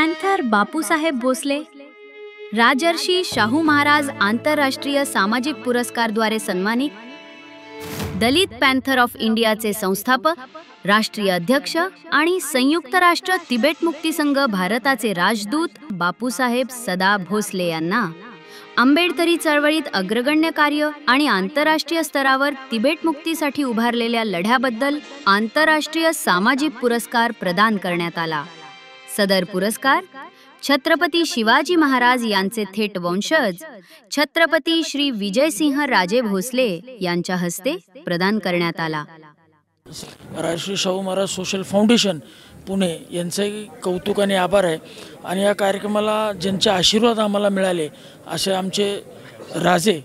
Panther Bapusaheb Bhosale, Rajarshi Shahu Maharaj आंतरराष्ट्रीय सामाजिक पुरस्कारद्वारे सन्मानित, दलित पॅन्थर ऑफ इंडियाचे संस्थापक, राष्ट्रीय अध्यक्ष आणि संयुक्त राष्ट्र तिबेट मुक्ती संघ भारताचे राजदूत बापूसाहेब सदा भोसले यांना आंबेडकरी चळवळीत अग्रगण्य कार्य आणि आंतरराष्ट्रीय स्तरावर तिबेट मुक्तीसाठी उभारलेल्या लढ्याबद्दल आंतरराष्ट्रीय सामाजिक पुरस्कार प्रदान करण्यात आला। सदर पुरस्कार छत्रपती शिवाजी महाराज यांचे थेट वंशज छत्रपती श्री विजयसिंह राजे भोसले यांच्या हस्ते प्रदान करण्यात आला। राजश्री शाहू महाराज सोशल फाउंडेशन पुणे यांचेही कौतुक आणि आभार आहे। आणि या कार्यक्रमाला ज्यांचे आशीर्वाद आम्हाला मिळाले असे आमचे राजे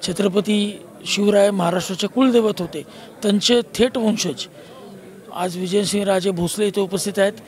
छत्रपती शिवराय महाराष्ट्राचे कुलदैवत होते, त्यांचे थेट वंशज आज विजयसिंह राजे भोसले इथे उपस्थित आहेत।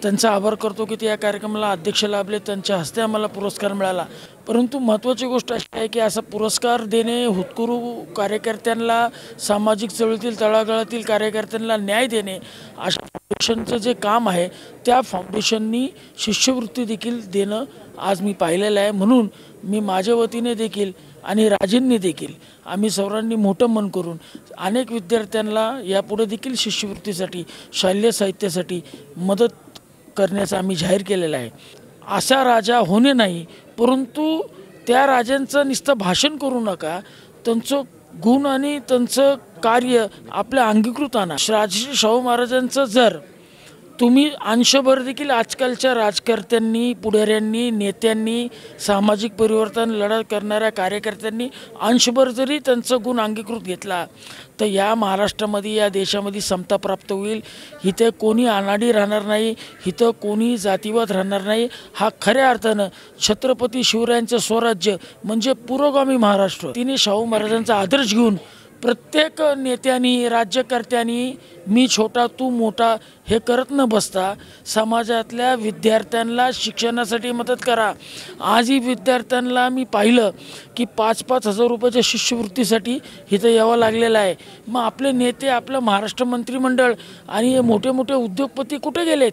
त्यांचा आभार करतो की ते या कार्यक्रमाला अध्यक्ष लाभले, त्यांच्या हस्ते आम्हाला पुरस्कार मिळाला। परंतु महत्त्वाची गोष्ट अशी आहे की असा पुरस्कार देणे, हुतकुरू कार्यकर्त्यांना, सामाजिक चळवळीतील तळागाळातील कार्यकर्त्यांना न्याय देणे अशा फाउंडेशनचं जे काम आहे त्या फाउंडेशननी शिष्यवृत्ती देखील देणं आज मी पाहिलेलं आहे। म्हणून मी माझ्या वतीने देखील आणि राजेंनी देखील आम्ही सर्वांनी मोठं मन करून अनेक विद्यार्थ्यांना यापुढे देखील शिष्यवृत्तीसाठी, शालेय साहित्यासाठी मदत करण्याचं आम्ही जाहीर केलेलं आहे। असा राजा होणे नाही, परंतु त्या राजांचं नुसतं भाषण करू नका, त्यांचं गुण आणि त्यांचं कार्य आपल्या अंगीकृत आणा। राजश्री शाहू महाराजांचं जर तुम्ही अंशभर देखील आजकालच्या राजकर्त्यांनी, पुढाऱ्यांनी, नेत्यांनी, सामाजिक परिवर्तन लढा करणाऱ्या कार्यकर्त्यांनी अंशभर जरी त्यांचं गुण अंगीकृत घेतला तर या महाराष्ट्रामध्ये, या देशामध्ये समता प्राप्त होईल। इथे कोणी अनाडी राहणार नाही, इथं कोणी जातीवाद राहणार नाही। हा खऱ्या अर्थानं छत्रपती शिवरायांचं स्वराज्य म्हणजे पुरोगामी महाराष्ट्र। तिने शाहू महाराजांचा आदर्श घेऊन प्रत्येक नेत्यांनी, राज्यकर्त्यांनी मी छोटा तू मोठा हे करत न बसता समाजातल्या विद्यार्थ्यांना शिक्षणासाठी मदत करा। आजही विद्यार्थ्यांना मी पाहिलं की 5-5 हजार रुपयाच्या शिष्यवृत्तीसाठी इथं यावं लागलेलं आहे। मग आपले नेते, आपलं महाराष्ट्र मंत्रिमंडळ आणि हे मोठे मोठे उद्योगपती कुठे गेलेत?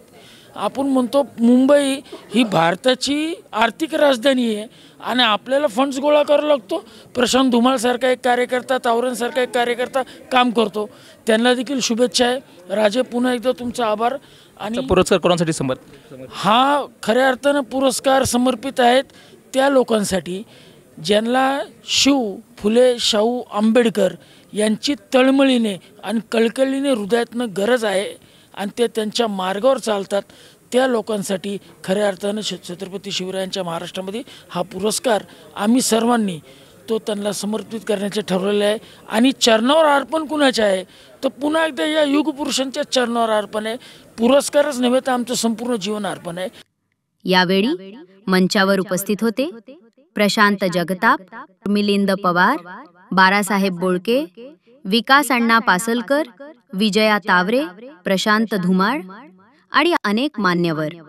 आपण म्हणतो मुंबई ही भारताची आर्थिक राजधानी आहे आणि आपल्याला फंड्स गोळा करावा लागतो। प्रशांत धुमाळसारखा एक कार्यकर्ता, तावरेंसारखा एक कार्यकर्ता काम करतो, त्यांना देखील शुभेच्छा आहे। राजे, पुन्हा एकदा तुमचा आभार। आणि पुरस्कार कोणासाठी समर्पित? हा खऱ्या अर्थानं पुरस्कार समर्पित आहेत त्या लोकांसाठी ज्यांना शिव फुले शाहू आंबेडकर यांची तळमळीने आणि कळकळीने हृदयातनं गरज आहे आणि ते त्यांच्या मार्गावर चालतात त्या लोकांसाठी खऱ्या अर्थानं छत्रपती शिवरायांच्या महाराष्ट्रामध्ये हा पुरस्कार आम्ही सर्वांनी तो त्यांना समर्पित करण्याचे ठरवलेले आहे। आणि चरणावर अर्पण कुणाचे आहे तर पुन्हा एकदा या युगपुरुषांच्या चरणावर अर्पण आहे। पुरस्कारच नव्हे तर आमचं संपूर्ण जीवन अर्पण आहे। यावेळी मंचावर उपस्थित होते प्रशांत जगताप, मिलिंद पवार, बारासाहेब बोळके, विकास अण्णा पासलकर, विजया तावरे, प्रशांत धुमाळ आणि अनेक मान्यवर।